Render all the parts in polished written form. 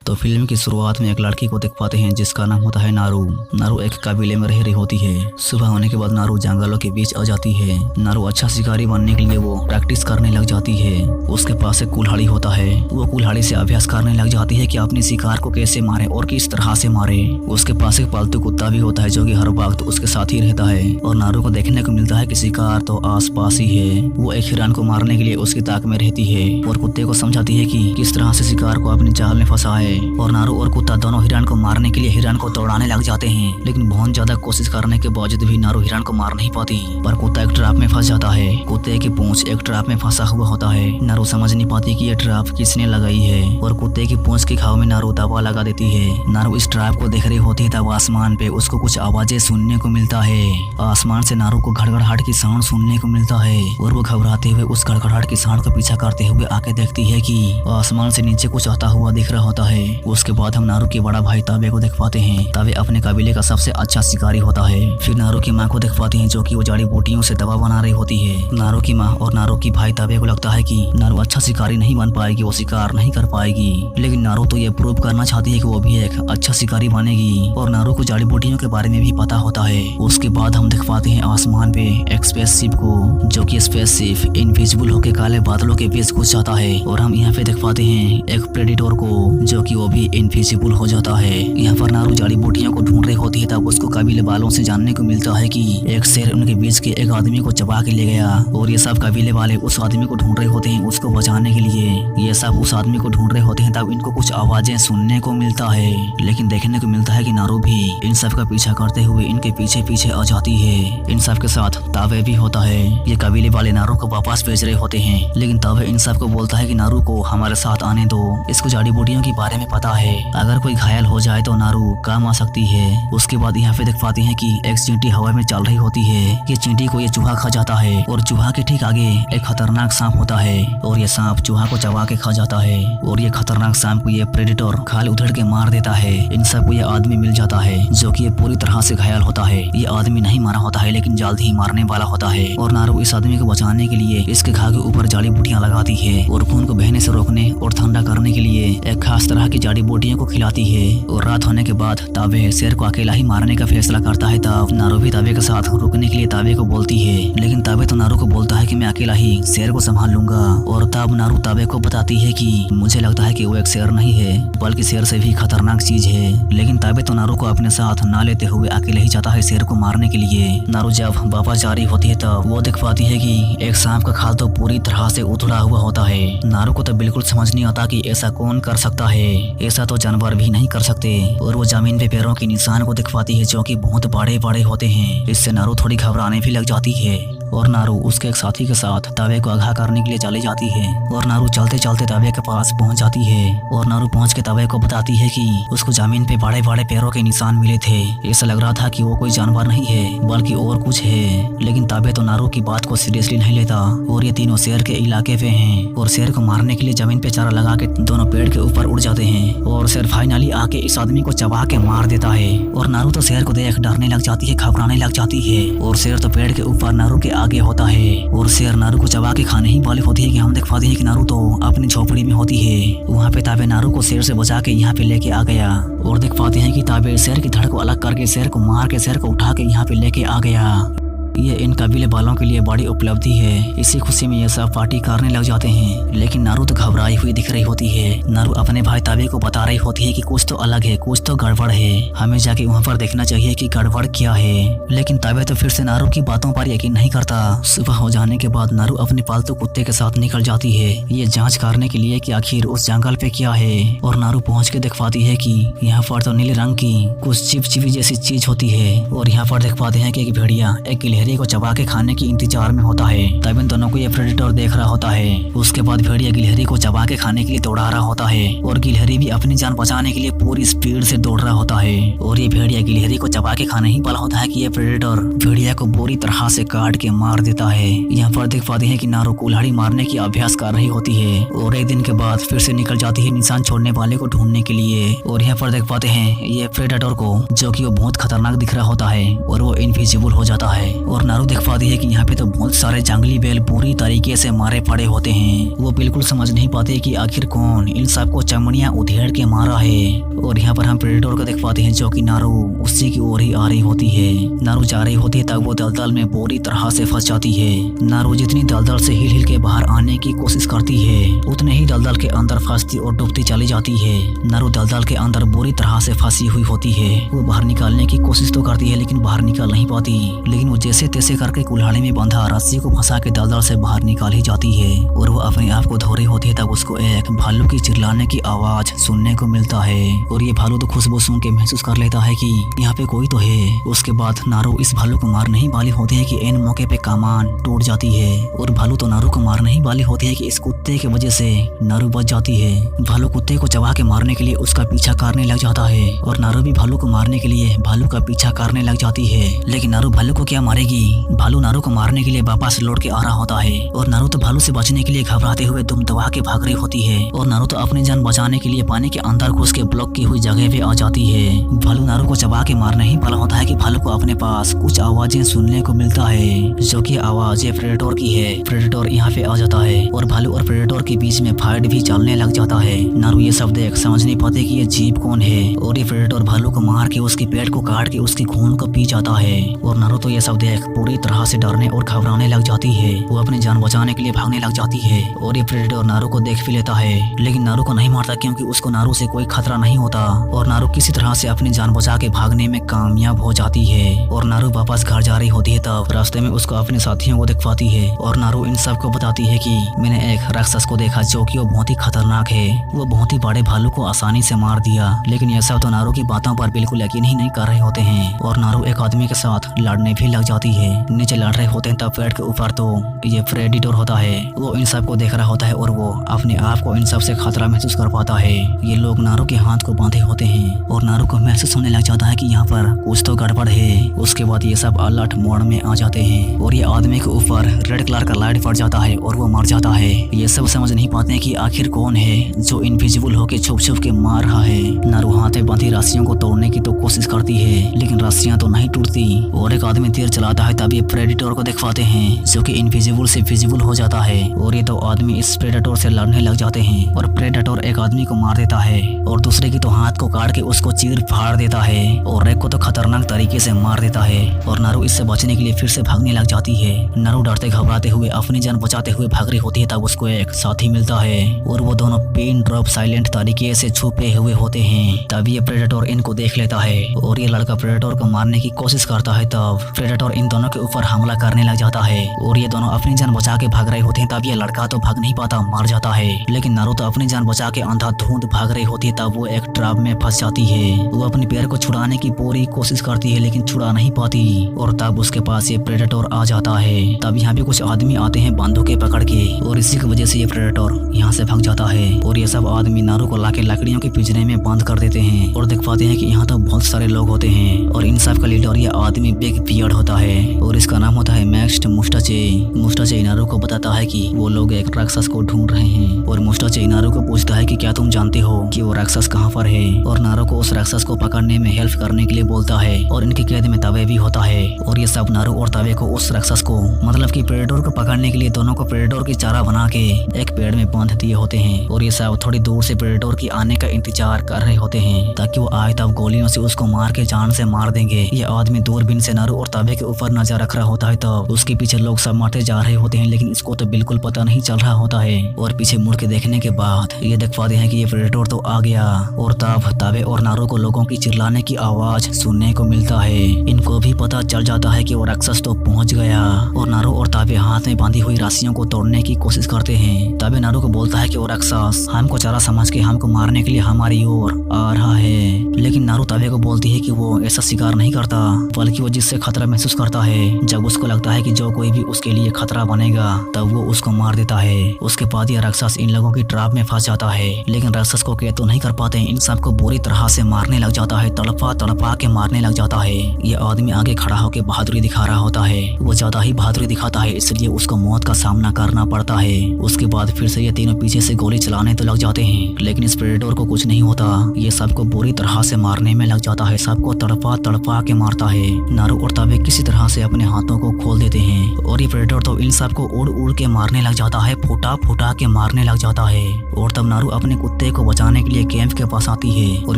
तो फिल्म की शुरुआत में एक लड़की को देख पाते हैं जिसका नाम होता है नारू। नारू एक कबीले में रह रही होती है। सुबह होने के बाद नारू जंगलों के बीच आ जाती है। नारू अच्छा शिकारी बनने के लिए वो प्रैक्टिस करने लग जाती है। उसके पास एक कुल्हाड़ी होता है। वो कुल्हाड़ी से अभ्यास करने लग जाती है कि अपने शिकार को कैसे मारे और किस तरह से मारे। उसके पास एक पालतू कुत्ता भी होता है जो कि हर वक्त उसके साथ ही रहता है। और नारू को देखने को मिलता है कि शिकार तो आस पास ही है। वो एक हिरन को मारने के लिए उसकी ताक में रहती है और कुत्ते को समझाती है कि किस तरह से शिकार को अपनी जाल में फंसाए। और नारू और कुत्ता दोनों हिरन को मारने के लिए हिरन को दौड़ाने लग जाते हैं। लेकिन बहुत ज्यादा कोशिश करने के बावजूद भी नारू हिरन को मार नहीं पाती। पर कुत्ता एक ट्रैप में फंस जाता है। कुत्ते की पूंछ एक ट्रैप में फंसा हुआ होता है। नारू समझ नहीं पाती कि ये ट्रैप किसने लगाई है और कुत्ते की पूंछ की घाव में नारू दवा लगा देती है। नारू इस ट्रैप को देख रही होती है तब आसमान पे उसको कुछ आवाजें सुनने को मिलता है। आसमान से नारू को घड़घड़ाहट की साउंड सुनने को मिलता है और वो घबराते हुए उस घड़घड़ाहट की साउंड का पीछा करते हुए आके देखती है कि आसमान से नीचे कुछ आता हुआ दिख रहा होता है। उसके बाद हम नारू के बड़ा भाई ताबे को देख पाते हैं। ताबे अपने कबीले का सबसे अच्छा शिकारी होता है। फिर नारू की माँ को देख पाते हैं जो कि वो जड़ी बूटियों से दवा बना रही होती है। नारू की माँ और नारू की भाई ताबे को लगता है कि नारू अच्छा शिकारी नहीं बन पाएगी, वो शिकार नहीं कर पाएगी। लेकिन नारू तो ये प्रूव करना चाहती है कि वो भी एक अच्छा शिकारी बनेगी और नारू को जड़ी बूटियों के बारे में भी पता होता है। उसके बाद हम देख पाते हैं आसमान पे एक स्पेसशिप को जो कि स्पेसशिप इनविजिबल होकर काले बादलों के बीच घुस जाता है। और हम यहाँ पे देख पाते हैं एक प्रेडिटर को जो कि वो भी इनविजिबल हो जाता है। यहाँ पर नारू जड़ी बूटियों को ढूंढ रही होती है तब उसको कबीले वालों से जानने को मिलता है कि एक शेर उनके बीच के एक आदमी को चबा के ले गया। और ये सब कबीले वाले उस आदमी को ढूंढ रहे होते हैं उसको बचाने के लिए। ये सब उस आदमी को ढूंढ रहे होते हैं तब इनको कुछ आवाजें सुनने को मिलता है। लेकिन देखने को मिलता है कि नारू भी इन सब का पीछा करते हुए इनके पीछे पीछे आ जाती है। इन सब के साथ ताबे भी होता है। ये कबीले वाले नारू को वापस भेज रहे होते हैं लेकिन ताबे इन सब को बोलता है कि नारू को हमारे साथ आने दो। इसको जड़ी बूटियों के बारे में पता है। अगर कोई घायल हो जाए तो नारू काम आ सकती है। उसके बाद यहाँ पे देख पाते हैं कि एक चींटी हवा में चल रही होती है। ये चींटी को ये चूहा खा जाता है और चूहा के ठीक आगे एक खतरनाक सांप होता है और ये सांप चूहा को चबा के खा जाता है। और ये खतरनाक सांप को ये प्रेडेटर खाल उधड़ के मार देता है। इन सबको ये आदमी मिल जाता है जो कि ये पूरी तरह से घायल होता है। ये आदमी नहीं मारा होता है लेकिन जल्द ही मारने वाला होता है। और नारू इस आदमी को बचाने के लिए इसके घाव के ऊपर जड़ी बूटियां लगाती है और खून को बहने से रोकने और ठंडा करने के लिए एक खास तरह की जड़ी बूटियों को खिलाती है। और रात होने के बाद ताबे शेर को अकेला ही मारने का फैसला करता है। तब नारू भी ताबे के साथ रुकने के लिए ताबे को बोलती है लेकिन ताबे तो नारू को बोलता है कि मैं अकेला ही शेर को संभाल लूंगा। और तब नारू ताबे को बताती है कि मुझे लगता है कि वो एक शेर नहीं है बल्कि शेर से भी खतरनाक चीज है। लेकिन ताबे तो नारू को अपने साथ ना लेते हुए अकेले ही जाता है शेर को मारने के लिए। नारू जब वापस जा रही होती है तब वो देख पाती है कि एक सांप का खाल तो पूरी तरह से उथड़ा हुआ होता है। नारू को तो बिल्कुल समझ नहीं आता कि ऐसा कौन कर सकता है। ऐसा तो जानवर भी नहीं कर सकते। और वो जमीन पे पैरों के निशान को दिख पाती है जो कि बहुत बड़े बड़े होते हैं। इससे नारू थोड़ी घबराने भी लग जाती है। और नारू उसके एक साथी के साथ ताबे को आगाह करने के लिए चली जाती है। और नारू चलते चलते ताबे के पास पहुंच जाती है। और नारू पहुंच के ताबे को बताती है कि उसको जमीन पे बड़े बड़े पैरों के निशान मिले थे। ऐसा लग रहा था कि वो कोई जानवर नहीं है बल्कि और कुछ है। लेकिन ताबे तो नारू की बात को सीरियसली नहीं लेता। और ये तीनों शेर के इलाके पे हैं और शेर को मारने के लिए जमीन पे चारा लगा के दोनों पेड़ के ऊपर उड़ जाते हैं। और शेर फाइनली आके इस आदमी को चबा के मार देता है। और नारू तो शेर को देख डरने लग जाती है, घबराने लग जाती है। और शेर तो पेड़ के ऊपर नारू के आगे होता है और शेर नारू को चबा के खाने ही वाली होती है कि हम देख पाते हैं कि नारू तो अपनी झोपड़ी में होती है। वहाँ पे ताबे नारू को शेर से बचा के यहाँ पे लेके आ गया। और देख पाते हैं कि ताबे शेर की धड़ को अलग करके शेर को मार के शेर को उठा के यहाँ पे लेके आ गया। ये इन कबीले वालों के लिए बड़ी उपलब्धि है। इसी खुशी में ये सब पार्टी करने लग जाते हैं। लेकिन नारू तो घबराई हुई दिख रही होती है। नारू अपने भाई ताबे को बता रही होती है कि कुछ तो अलग है, कुछ तो गड़बड़ है, हमें जाके वहाँ पर देखना चाहिए कि गड़बड़ क्या है। लेकिन ताबे तो फिर से नारू की बातों पर यकीन नहीं करता। सुबह हो जाने के बाद नारू अपने पालतू कुत्ते के साथ निकल जाती है ये जाँच करने के लिए कि आखिर उस जंगल पे क्या है। और नारू पहुँच के देख पाती है कि यहाँ पर तो नीले रंग की कुछ चिपचिपी जैसी चीज होती है। और यहाँ पर देख पाते हैं कि एक भेड़िया एक गिलहरी को चबा के खाने की इंतजार में होता है। तब इन दोनों को ये प्रेडेटर देख रहा होता है। उसके बाद भेड़िया गिलहरी को चबा के खाने के लिए दौड़ा रहा होता है और गिलहरी भी अपनी जान बचाने के लिए पूरी स्पीड से दौड़ रहा होता है। और ये भेड़िया गिलहरी को चबा के खाने ही वाला होता है कि ये प्रेडेटर भेड़िया को बुरी तरह से काट के मार देता है। यहाँ पर देख पाते हैं कि नारू कुल्हाड़ी मारने की अभ्यास कर रही होती है। और एक दिन के बाद फिर से निकल जाती है निशान छोड़ने वाले को ढूंढने के लिए। और यहाँ पर देख पाते हैं ये प्रेडेटर को जो कि वो बहुत खतरनाक दिख रहा होता है और वो इनविजिबल हो जाता है। और नारू देख पाती है कि यहाँ पे तो बहुत सारे जंगली बैल पूरी तरीके से मारे पड़े होते हैं। वो बिल्कुल समझ नहीं पाते कि आखिर कौन इन सबको चमड़ियां उधेड़ के मारा है। और यहाँ पर हम प्रेडेटर को देख पाते हैं जो कि नारू उसी की ओर ही आ रही होती है। नारू जा रही होती है तब वो दलदल में पूरी तरह से फंस जाती है। नारू जितनी दलदल से हिल हिल के बाहर आने की कोशिश करती है उतने ही दलदल के अंदर फंसती और डूबती चली जाती है। नारू दलदल के अंदर बुरी तरह से फंसी हुई होती है। वो बाहर निकालने की कोशिश तो करती है लेकिन बाहर निकाल नहीं पाती। लेकिन वो जैसे तैसे करके कुल्हाड़ी में बंधा रस्सी को फंसा के दलदल से बाहर निकाल ही जाती है। और वो अपने आप को धो रही होती है तब उसको एक भालू की चिल्लाने की आवाज सुनने को मिलता है। और ये भालू तो खुशबू सुन के महसूस कर लेता है कि यहाँ पे कोई तो है। उसके बाद नारू इस भालू को मारने ही वाली होती है कि एन मौके पे कमान टूट जाती है। और भालू तो नारू को मारने ही वाली होती है कि इस कुत्ते की वजह से नारू बच जाती है। भालू कुत्ते को चबा के मारने के लिए उसका पीछा करने लग जाता है और नारू भी भालू को मारने के लिए भालू का पीछा करने लग जाती है। लेकिन नारू भालू को क्या मारेगी? भालू नारू को मारने के लिए वापस लौट के आ रहा होता है। और नारू तो भालू से बचने के लिए घबराते हुए दुम दबा के भाग रही होती है। और नारू तो अपनी जान बचाने के लिए पानी के अंदर घुस के ब्लॉक की हुई जगह पे आ जाती है। भालू नारू को चबा के मारने ही वाला होता है कि भालू को अपने पास कुछ आवाजें सुनने को मिलता है जो कि आवाज प्रेडेटर की है। प्रेडेटर यहाँ पे आ जाता है और भालू और प्रेडेटर के बीच में फाइट भी चलने लग जाता है। नारू ये सब देख समझ नहीं पाते कि ये जीव कौन है। और ये प्रेडेटर भालू को मार के उसके पेट को काट के उसकी खून को पी जाता है। और नारू तो ये सब देख पूरी तरह से डरने और घबराने लग जाती है। वो अपनी जान बचाने के लिए भागने लग जाती है। और ये प्रेडेटर नारू को देख भी लेता है लेकिन नारू को नहीं मारता क्योंकि उसको नारू से कोई खतरा नहीं होता। और नारू किसी तरह से अपनी जान बचा के भागने में कामयाब हो जाती है। और नारू वापस घर जा रही होती है तब रास्ते में उसको अपने साथियों को दिख पाती है। और नारू इन सबको बताती है कि मैंने एक राक्षस को देखा जो कि वो बहुत ही खतरनाक है। वो बहुत ही बड़े भालू को आसानी से मार दिया। लेकिन ये सब तो नारू की बातों पर बिल्कुल यकीन ही नहीं कर रहे होते हैं। और नारू एक आदमी के साथ लड़ने भी लग जाती है। नीचे लड़ रहे होते हैं तब पेड़ के ऊपर तो ये प्रेडेटर होता है। वो इन सबको देख रहा होता है और वो अपने आप को इन सब से खतरा महसूस कर पाता है। ये लोग नारू के हाथ को बांधे होते हैं और नारू को महसूस होने लग जाता है कि यहाँ पर कुछ तो गड़बड़ है। उसके बाद ये सब अलर्ट मोड में आ जाते हैं और ये आदमी के ऊपर रेड कलर का लाइट पड़ जाता है और वो मर जाता है। ये सब समझ नहीं पाते कि आखिर कौन है जो इनविजिबल होके छुप छुप के मार रहा है। नारू हाथ में बंधी रस्सियों को तोड़ने की तो कोशिश करती है लेकिन रस्सियां तो नहीं टूटती। और एक आदमी तीर चलाता है तब ये प्रेडेटर को देख पाते हैं जो कि इनविजिबल से विजिबल हो जाता है। और ये दो आदमी इस प्रेडेटर से लड़ने लग जाते हैं और प्रेडेटर एक आदमी को मार देता है और दूसरे की तो हाथ को काट के उसको चीर फाड़ देता है और एक को तो खतरनाक तरीके से मार देता है। और नारू इससे बचने के लिए फिर से भागने लग जाती है। नारू डरते घबराते हुए अपनी जान बचाते हुए भाग रही होती है तब उसको एक साथी मिलता है और वो दोनों पिन ड्रॉप साइलेंट तरीके से छुपे हुए होते हैं। तब ये प्रेडेटर इनको देख लेता है और ये लड़का प्रेडेटर को मारने की कोशिश करता है। तब प्रेडेटर इन दोनों के ऊपर हमला करने लग जाता है और ये दोनों अपनी जान बचा के भाग रहे होते हैं। तब ये लड़का तो भाग नहीं पाता, मर जाता है। लेकिन नारू तो अपनी जान बचा के अंधाधुंध भाग रही होती है तब वो एक ट्रैप में फंस जाती है। वो अपने पैर को छुड़ाने की पूरी कोशिश करती है लेकिन छुड़ा नहीं पाती। और तब उसके पास ये प्रेडेटर आ जाता है। तब यहाँ पे कुछ आदमी आते हैं बंदूकें पकड़ के और इसी की वजह से ये प्रेडेटर यहाँ से भाग जाता है। और ये सब आदमी नारू को लाके लकड़ियों के पिंजरे में बंद कर देते हैं और देख पाते हैं कि यहाँ तो बहुत सारे लोग होते हैं। और इन सब का लीडर ये आदमी बिग बियर्ड होता है और इसका नाम होता है मैक्स मुस्टाचे। मुस्टाचे नारू को बताता है कि वो लोग एक राक्षस को ढूंढ रहे हैं। और मुस्टाचे नारू को पूछता है कि क्या तुम जानते हो कि वो राक्षस कहाँ पर है। और नारू को उस राक्षस को पकड़ने में हेल्प करने के लिए बोलता है और इनकी कैद में तवे भी होता है। और ये सब नारू और तवे को उस राक्षस को मतलब कि प्रेडेटर को पकड़ने के लिए दोनों को प्रेडेटर की चारा बना के एक पेड़ में बांध दिए होते हैं। और ये सब थोड़ी दूर से प्रेडेटर की आने का इंतजार कर रहे होते हैं ताकि वो आए तब गोलियों से उसको मार के जान से मार देंगे। ये आदमी दूरबीन से नारू और तवे के ऊपर नजर रख रहा होता है तब उसके पीछे लोग सब मरते जा रहे होते हैं लेकिन इसको तो बिल्कुल पता नहीं चल रहा होता है। और पीछे मुड़ के देखने के बाद ये देख पाते हैं कि ये प्रेडेटर तो आ गया। और तब तवे और नारू को लोगों की चिल्लाने की आवाज सुनने को मिलता है। इनको भी पता चल जाता है कि वो राक्षस तो पहुंच गया। और नारू और ताबे हाथ में बांधी हुई रस्सियों को तोड़ने की कोशिश करते हैं। ताबे नारू को बोलता है कि वो राक्षस हमको चारा समझ के हमको मारने के लिए हमारी ओर आ रहा है। लेकिन नारू ताबे को बोलती है कि वो ऐसा शिकार नहीं करता बल्कि वो जिससे खतरा महसूस करता है जब उसको लगता है कि जो कोई भी उसके लिए खतरा बनेगा तब वो उसको मार देता है। उसके बाद ये राक्षस इन लोगों की ट्रैप में फंस जाता है लेकिन राक्षस को कैद तो नहीं कर पाते हैं इन सबको बुरी तरह से मारने लग जाता है, तड़पा तड़पा के मारने लग जाता है। ये आदमी आगे खड़ा होकर बहादुरी दिखा रहा होता है, वो ज्यादा ही बहादुरी दिखाता है, इसलिए उसको मौत का सामना करना पड़ता है। उसके बाद फिर से ये तीनों पीछे से गोली चलाने तो लग जाते हैं, लेकिन इस प्रेडेटर को कुछ नहीं होता। ये सबको बुरी तरह से मारने में लग जाता है, सबको तड़पा तड़पा के मारता है। नारू और ताबे किसी तरह से अपने हाथों को खोल देते हैं और ये प्रेडेटर तो इन सबको उड़ उड़ के मारने लग जाता है, फुटा फुटा के मारने लग जाता है। और तब नारू अपने कुत्ते को बचाने के लिए कैंप के पास आती है और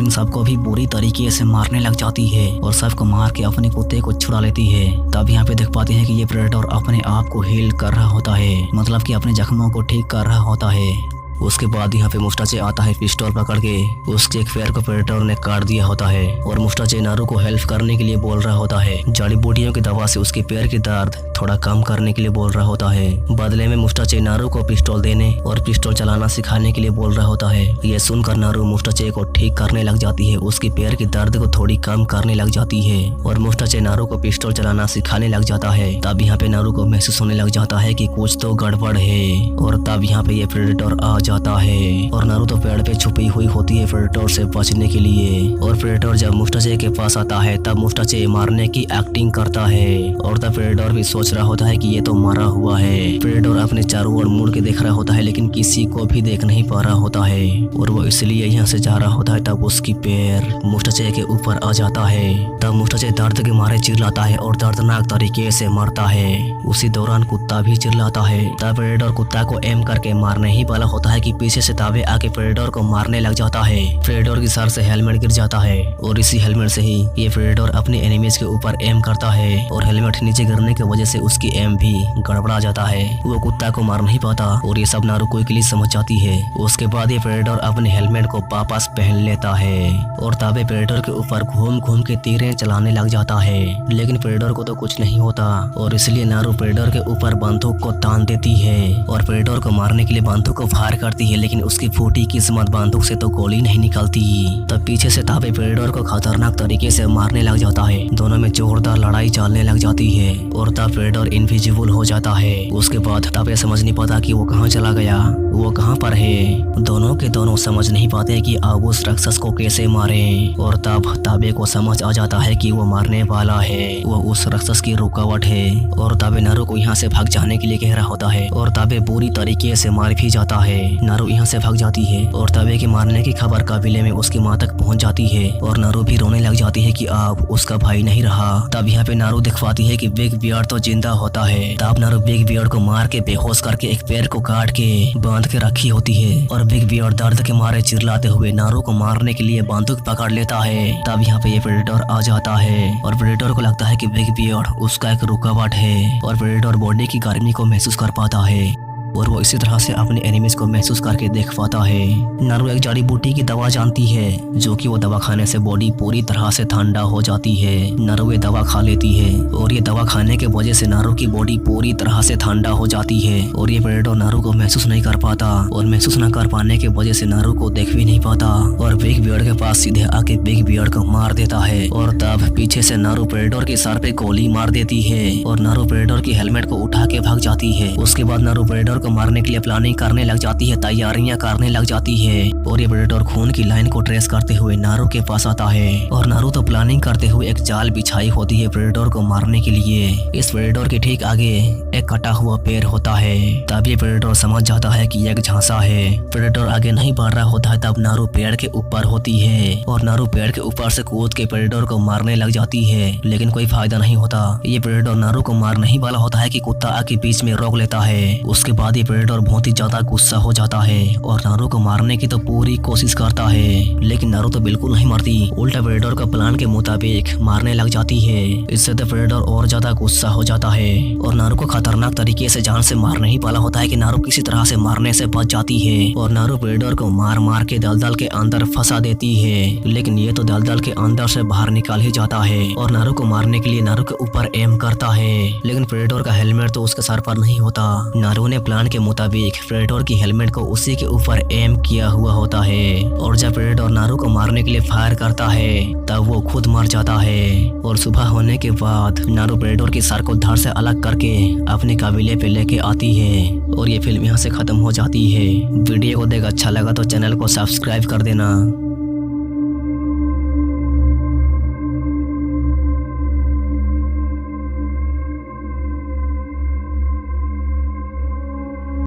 इन सबको भी बुरी तरीके से मारने लग जाती है और सबको मार के अपने कुत्ते को छुड़ा लेती है। तब यहाँ पे देख पाते हैं कि ये प्रेडेटर अपने आप को हील कर रहा होता है, मतलब कि अपने जख्मों को ठीक कर रहा होता है। उसके बाद यहाँ पे मुस्टाचे आता है पिस्टल पकड़ के, उसके एक पैर को प्रेडेटर ने काट दिया होता है और मुस्टाचे नारू को हेल्प करने के लिए बोल रहा होता है। जड़ी बूटियों की दवा से उसके पैर की दर्द थोड़ा कम करने के लिए बोल रहा होता है। बदले में मुस्टाचे नारू को पिस्टल देने और पिस्टल चलाना सिखाने के लिए बोल रहा होता है। ये सुनकर नारू मुस्टाचे को ठीक करने लग जाती है, उसकी पैर की दर्द को थोड़ी कम करने लग जाती है और मुस्टाचे नारू को पिस्टल चलाना सिखाने लग जाता है। तब यहाँ पे नारू को महसूस होने लग जाता है कि कुछ तो गड़बड़ है और तब यहाँ पे ये प्रेडेटर आ जाता है और नारू तो पेड़ पे छुपी हुई होती है प्रेडेटर से बचने के लिए। और प्रेडेटर जब मुस्टाचे के पास आता है तब मुस्टाचे मारने की एक्टिंग करता है और तब प्रेडेटर भी सोच रहा होता है कि ये तो मरा हुआ है। प्रेडेटर अपने चारों ओर मुड़ के देख रहा होता है, लेकिन किसी को भी देख नहीं पा रहा होता है और वो इसलिए यहाँ से जा रहा होता है। तब उसकी पैर मुस्टाचे के ऊपर आ जाता है। तब मुस्टाचे दर्द के मारे चिल्लाता है और दर्दनाक तरीके से मरता है। उसी दौरान कुत्ता भी चिल्लाता है। तब प्रेडेटर कुत्ता को एम करके मारने ही वाला होता है कि पीछे से ताबे आके प्रेडेटर को मारने लग जाता है। प्रेडेटर की सर से हेलमेट गिर जाता है और इसी हेलमेट से ही ये प्रेडेटर अपने एनिमीज के ऊपर एम करता है और हेलमेट नीचे गिरने की वजह से उसकी एम भी गड़बड़ा जाता है। वो कुत्ता को मार नहीं पाता और ये सब नारुको के लिए समझ जाती है। उसके बाद ये प्रेडेटर अपने हेलमेट को वापस पहन लेता है और ताबे प्रेडेटर के ऊपर घूम घूम के तीरें चलाने लग जाता है, लेकिन प्रेडेटर को तो कुछ नहीं होता और इसलिए नारू प्रेडेटर के ऊपर बंदूक को तान देती है और प्रेडेटर को मारने के लिए बंदूक को फायर करती है, लेकिन उसकी फूटी किस्मत बंदूक से तो गोली नहीं निकलती। तब पीछे से ताबे प्रेडेटर को खतरनाक तरीके से मारने लग जाता है। दोनों में जोरदार लड़ाई चलने लग जाती है और तब प्रेडेटर इनविजिबल हो जाता है। उसके बाद ताबे समझ नहीं पाता कि वो कहाँ चला गया, वो कहाँ पर है। दोनों के दोनों समझ नहीं पाते कि अब उस राक्षस को कैसे मारे और तब ताबे को समझ आ जाता है कि वो मारने वाला है, वो उस राक्षस की रुकावट है और ताबे नारू को यहाँ से भाग जाने के लिए कह रहा होता है और ताबे बुरी तरीके से मार भी जाता है। नारू यहाँ से भाग जाती है और ताबे के मारने की खबर कबीले में उसकी माँ तक पहुँच जाती है और नारू भी रोने लग जाती है कि अब उसका भाई नहीं रहा। तब यहाँ पे नारू दिख पाती है कि बिग बियर्ड तो जिंदा होता है। तब नारू बिग बियर्ड को मार के बेहोश करके एक पैर को काट के बांध के रखी होती है और बिग बियर्ड दर्द के मारे चिल्लाते हुए नारू को मारने के लिए बंदूक पकड़ लेता है। तब यहाँ पे ये प्रेडेटर आ जाता है और प्रेडेटर को लगता है कि बिग बियर्ड उसका एक रुकावट है और प्रेडेटर बॉडी की गर्मी को महसूस कर पाता है और वो इसी तरह से अपने एनिमीज को महसूस करके देख पाता है। नारू एक जड़ी बूटी की दवा जानती है जो कि वो दवा खाने से बॉडी पूरी तरह से ठंडा हो जाती है। नारू ये दवा खा लेती है और ये दवा खाने के वजह से नारू की बॉडी पूरी तरह से ठंडा हो जाती है और ये प्रेडेटर नारू को महसूस नहीं कर पाता और महसूस न कर पाने की वजह से नारू को देख भी नहीं पाता और बिग बियर्ड के पास सीधे आके बिग बियर्ड को मार देता है और तब पीछे से नारू प्रेडेटर के सर पे गोली मार देती है और नारू प्रेडेटर की हेलमेट को उठा के भाग जाती है। उसके बाद नारू प्रेडेटर को मारने के लिए प्लानिंग करने लग जाती है, तैयारियां करने लग जाती है और ये प्रेडेटर खून की लाइन को ट्रेस करते हुए नारू के पास आता है और नारू तो प्लानिंग करते हुए एक जाल बिछाई होती है प्रेडेटर को मारने के लिए। इस प्रेडेटर के ठीक आगे एक कटा हुआ पैर होता है। तब ये प्रेडेटर समझ जाता है कि एक झांसा है। प्रेडेटर आगे नहीं बढ़ रहा होता है तब नारू पेड़ के ऊपर होती है और नारू पेड़ के ऊपर से कूद के प्रेडेटर को मारने लग जाती है, लेकिन कोई फायदा नहीं होता। ये प्रेडेटर नारू को मारने ही वाला होता है कि कुत्ता आके बीच में रोक लेता है। उसके बाद ये प्रेडेटर बहुत ही ज्यादा गुस्सा हो जाता है और नारू को मारने की तो पूरी कोशिश करता है, लेकिन नारू तो बिल्कुल नहीं मरती, उल्टा प्रेडेटर का प्लान के मुताबिक मारने लग जाती है। इससे तो प्रेडेटर और ज्यादा गुस्सा हो जाता है और नारू को खतरनाक तरीके से जान से मारने ही वाला होता है कि नारू किसी तरह से मारने से बच जाती है और नारू प्रेडेटर को मार मार के दलदल के अंदर फंसा देती है, लेकिन ये तो दलदल के अंदर से बाहर निकाल ही जाता है और नारू को मारने के लिए नारू के ऊपर एम करता है, लेकिन प्रेडेटर का हेलमेट तो उसके सर पर नहीं होता। नारू ने प्लान के मुताबिक प्रेडेटर की हेलमेट को उसी के ऊपर एम किया हुआ होता है और जब प्रेडेटर नारू को मारने के लिए फायर करता है तब वो खुद मर जाता है और सुबह होने के बाद नारू प्रेडेटर की सर को धड़ से अलग करके अपने कबीले पे लेके आती है और ये फिल्म यहाँ से खत्म हो जाती है। वीडियो को देख अच्छा लगा तो चैनल को सब्सक्राइब कर देना।